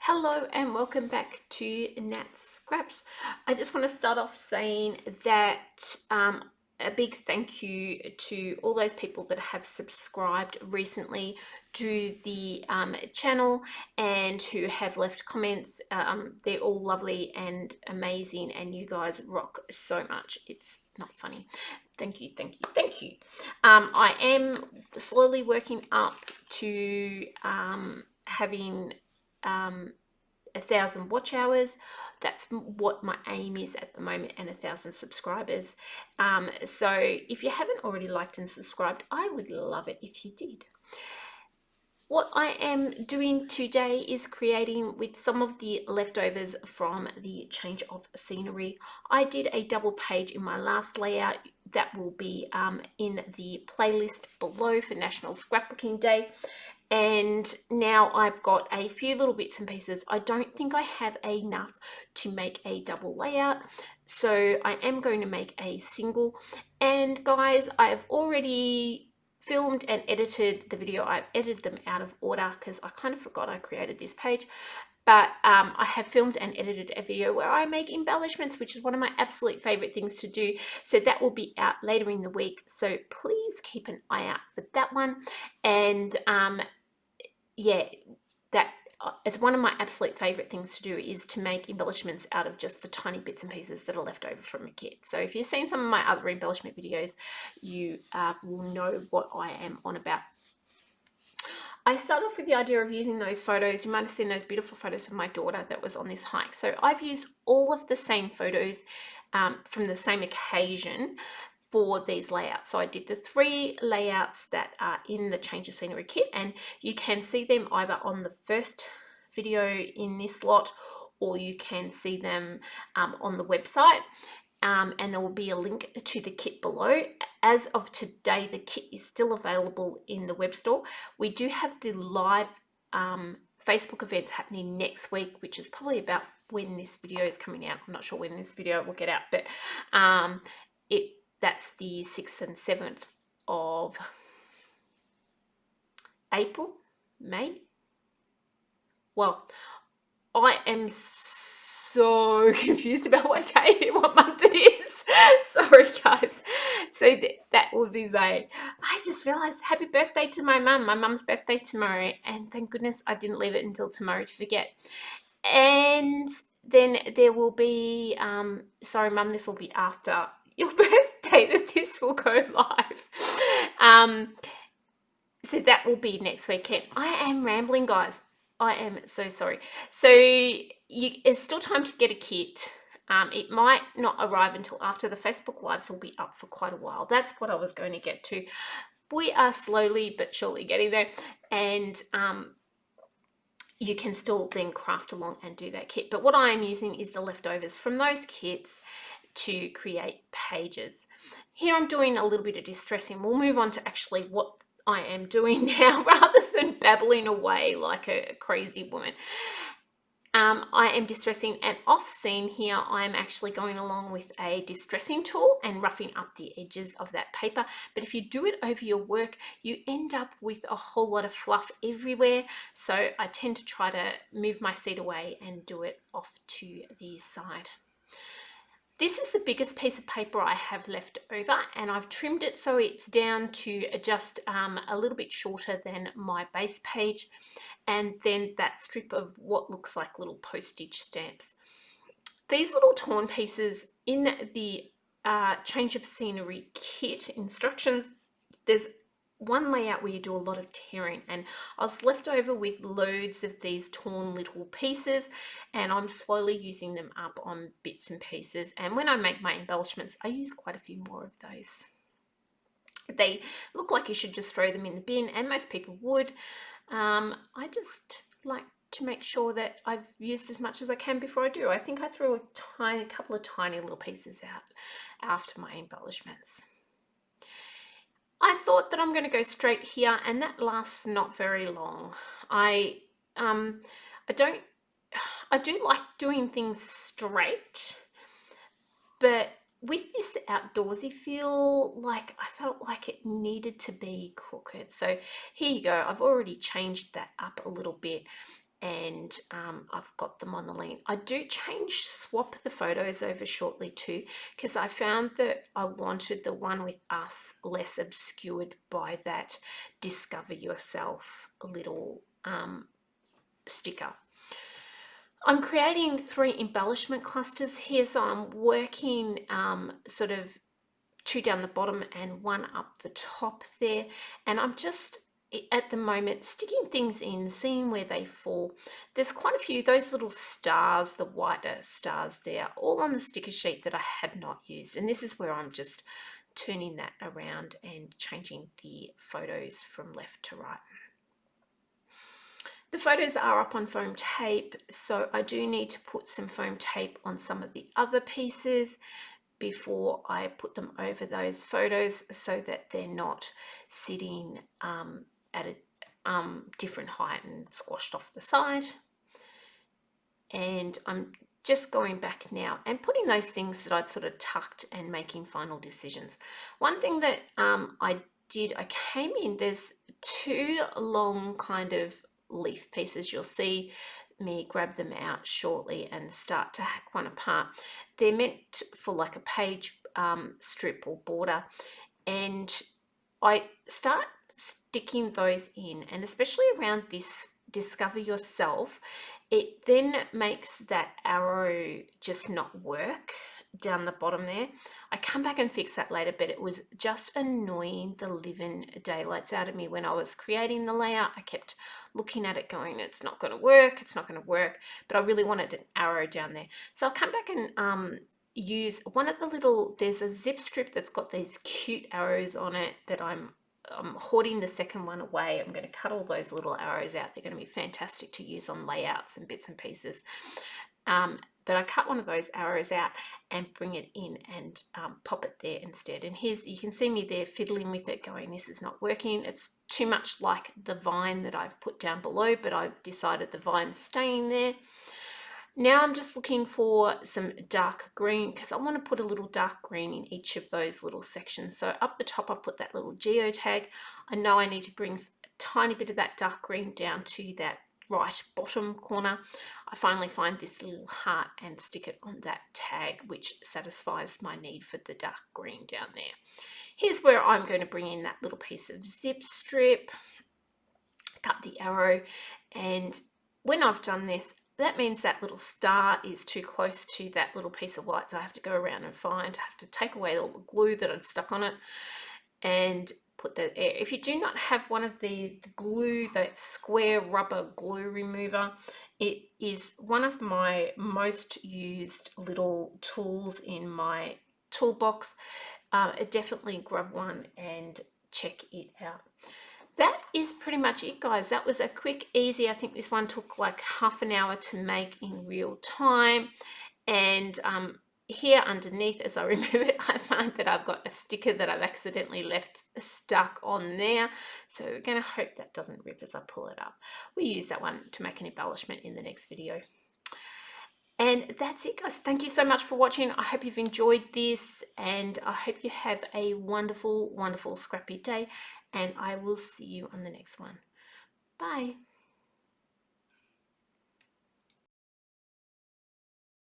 Hello and welcome back to Nat's Scraps. I just want to start off saying that a big thank you to all those people that have subscribed recently to the channel and who have left comments. They're all lovely and amazing, and you guys rock so much. It's not funny. Thank you, thank you, thank you. I am slowly working up to having 1,000 watch hours. That's what my aim is at the moment, and 1,000 subscribers. So if you haven't already liked and subscribed, I would love it if you did. What I am doing today is creating with some of the leftovers from the change of scenery. I did a double page in my last layout that will be in the playlist below for National Scrapbooking Day. And now I've got a few little bits and pieces. I don't think I have enough to make a double layout, so I am going to make a single. And guys, I've already filmed and edited the video. I've edited them out of order because I kind of forgot I created this page. But I have filmed and edited a video where I make embellishments, which is one of my absolute favorite things to do. So that will be out later in the week. So please keep an eye out for that one. And yeah, that it's one of my absolute favorite things to do is to make embellishments out of just the tiny bits and pieces that are left over from a kit. So if you've seen some of my other embellishment videos, you will know what I am on about. I started off with the idea of using those photos. You might have seen those beautiful photos of my daughter that was on this hike. So I've used all of the same photos from the same occasion for these layouts. So I did the 3 layouts that are in the change of scenery kit, and you can see them either on the first video in this lot, or you can see them on the website. And there will be a link to the kit below. As of today, the kit is still available in the web store. We do have the live Facebook events happening next week, which is probably about when this video is coming out. I'm not sure when this video will get out, but that's the 6th and 7th of April, May. Well, I am so confused about what month it is. Sorry, guys. So that will be May. I just realized happy birthday to my mum. My mum's birthday tomorrow, and thank goodness I didn't leave it until tomorrow to forget. And then there will be, sorry, mum, this will be after your birthday that this will go live. So that will be next weekend. I am rambling, guys. I am so sorry. So it's still time to get a kit. It might not arrive until after the Facebook Lives will be up for quite a while. That's what I was going to get to. We are slowly but surely getting there. And you can still then craft along and do that kit. But what I am using is the leftovers from those kits to create pages. Here I'm doing a little bit of distressing. We'll move on to actually what I am doing now rather than babbling away like a crazy woman. I am distressing, and off scene here I'm actually going along with a distressing tool and roughing up the edges of that paper. But if you do it over your work, you end up with a whole lot of fluff everywhere, so I tend to try to move my seat away and do it off to the side. This is the biggest piece of paper I have left over, and I've trimmed it so it's down to just a little bit shorter than my base page, and then that strip of what looks like little postage stamps. These little torn pieces in the change of scenery kit instructions, there's one layout where you do a lot of tearing, and I was left over with loads of these torn little pieces, and I'm slowly using them up on bits and pieces. And when I make my embellishments, I use quite a few more of those. They look like you should just throw them in the bin, and most people would. I just like to make sure that I've used as much as I can before I do. I think I threw a couple of tiny little pieces out after my embellishments. I thought that I'm going to go straight here, and that lasts not very long. I do like doing things straight, but with this outdoorsy feel, like I felt like it needed to be crooked. So here you go. I've already changed that up a little bit, and I've got them on the lean. I do swap the photos over shortly too, because I found that I wanted the one with us less obscured by that discover yourself little sticker. I'm creating 3 embellishment clusters here, so I'm working sort of 2 down the bottom and 1 up the top there, and I'm just at the moment sticking things in, seeing where they fall. There's quite a few, those little stars, the whiter stars there, all on the sticker sheet that I had not used, and this is where I'm just turning that around and changing the photos from left to right. The photos are up on foam tape, so I do need to put some foam tape on some of the other pieces before I put them over those photos, so that they're not sitting at a different height and squashed off the side. And I'm just going back now and putting those things that I'd sort of tucked and making final decisions. One thing that I came in, there's 2 long kind of leaf pieces. You'll see me grab them out shortly and start to hack one apart. They're meant for like a page strip or border, and I start sticking those in, and especially around this discover yourself, it then makes that arrow just not work down the bottom there. I come back and fix that later, but it was just annoying the living daylights out of me when I was creating the layout. I kept looking at it going, it's not going to work, it's not going to work, but I really wanted an arrow down there. So I'll come back and use one of the little, there's a zip strip that's got these cute arrows on it that I'm hoarding the second one away. I'm going to cut all those little arrows out. They're going to be fantastic to use on layouts and bits and pieces. But I cut one of those arrows out and bring it in and pop it there instead. And here's, you can see me there fiddling with it going, this is not working. It's too much like the vine that I've put down below, but I've decided the vine's staying there. Now I'm just looking for some dark green, because I want to put a little dark green in each of those little sections. So up the top I put that little geotag. I know I need to bring a tiny bit of that dark green down to that right bottom corner. I finally find this little heart and stick it on that tag, which satisfies my need for the dark green down there. Here's where I'm going to bring in that little piece of zip strip, cut the arrow, and when I've done this, that means that little star is too close to that little piece of white, so I have to go around and I have to take away all the glue that I'd stuck on it and put that there. If you do not have one of the glue, that square rubber glue remover, it is one of my most used little tools in my toolbox. Definitely grab one and check it out. That is pretty much it, guys. That was a quick, easy, I think this one took like half an hour to make in real time. And here underneath, as I remove it, I found that I've got a sticker that I've accidentally left stuck on there. So we're going to hope that doesn't rip as I pull it up. We use that one to make an embellishment in the next video. And that's it, guys. Thank you so much for watching. I hope you've enjoyed this, and I hope you have a wonderful, wonderful scrappy day, and I will see you on the next one. Bye.